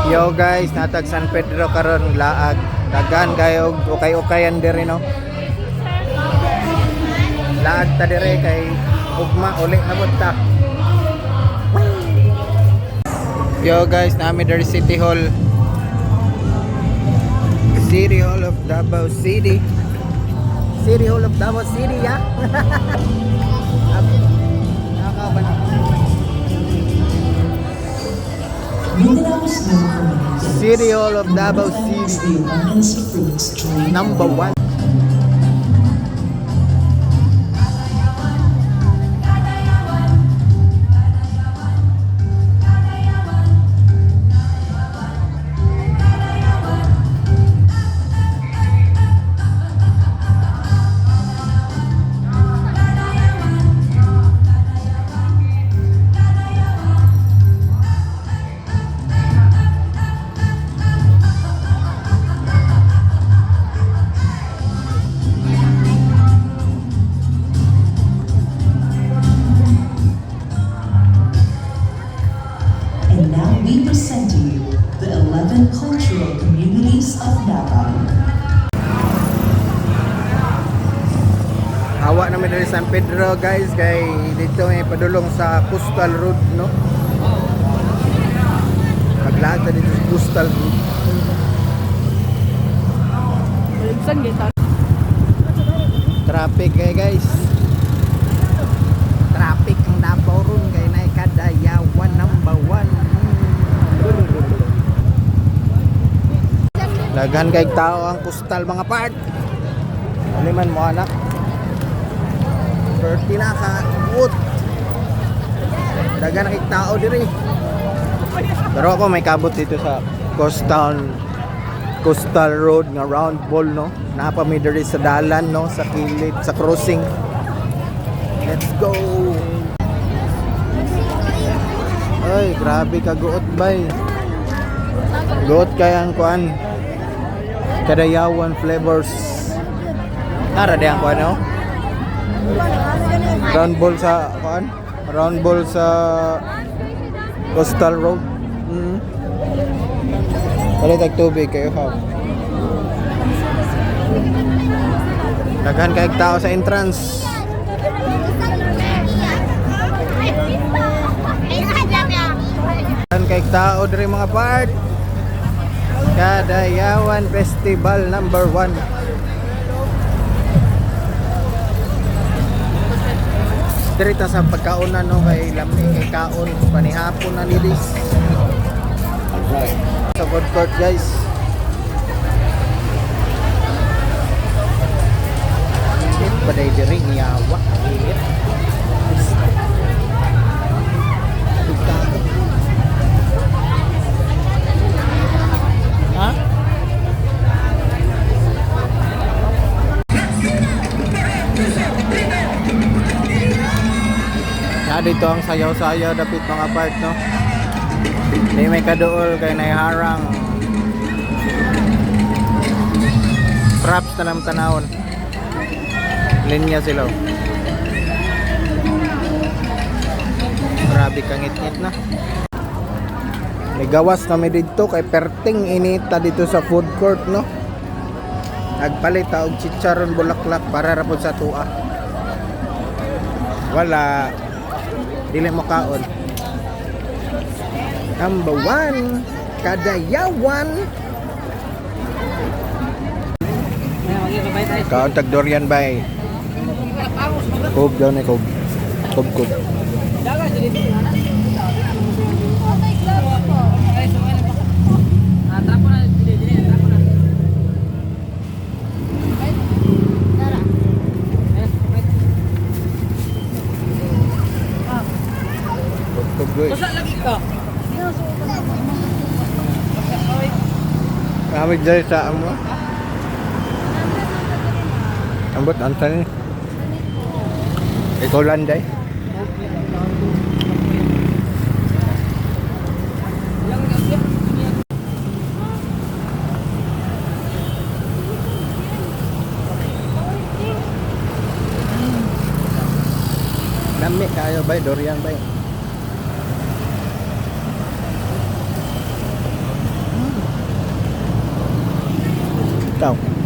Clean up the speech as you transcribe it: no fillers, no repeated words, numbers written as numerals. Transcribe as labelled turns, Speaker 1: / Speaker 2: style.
Speaker 1: Yo guys, natag San Pedro karon laag. Dagan kayo ukay-ukayan diri no. Laag ta diri kay ugma uli na bunta. Yo guys, nami diri City Hall. City Hall of Davao City. City Hall of Davao City ya. City Hall of Davao City. Number 1.
Speaker 2: And now we present to you the 11 cultural communities of Davao.
Speaker 1: Hawa namin dari San Pedro guys, kay dito may padulong sa Coastal Road no. Maglaag ta dito sa Coastal Road. Traffic kay guys. Traffic ang Davao ron kay nay kadayawan number 1. Daghan kay tao ang coastal mga part. Ano man mo anak? 30 na ka ut. Daghan kay tao diri. Pero ako may kabot dito sa Coastal Road nga round ball no. Napa mi diri sa dalan no, sa kilid, sa crossing. Let's go. Ay, grabe ka guot bay. Guot kay ang kuan. Kadayawan flavors. Nara di ang kuan no? Round ball sa kuan? Round ball sa Coastal Road. Palit tubig kayo ha. Daghan kay tao sa entrance. Daghan kay tao diri mga part. Kadayawan Festival number 1. Diri ta sa pagkaon no kay lami kay kaon panihapon na nidis. Sa food court guys. Paday diri niyawa. Ha? Na dito ang sayaw-sayaw dapit mga part no. Di may kaduol kay naiharang. Props na lang tanawon. Linya sila. Grabe kangit-ngit na. May gawas kami dito kay perting inita dito sa food court no. Nagpalit og chicharon bulaklak para rapod sa tua. Wala dili mo kaon. Number 1, Kadayawan. Kaon tag durian bay. Kob daw ni kob. Kob.
Speaker 3: Masa lagi ka?
Speaker 1: Kami dahil sa amo. Ambot ansa ni. Ikaw landay. Dami kayo bay, durian bay. Ikaw.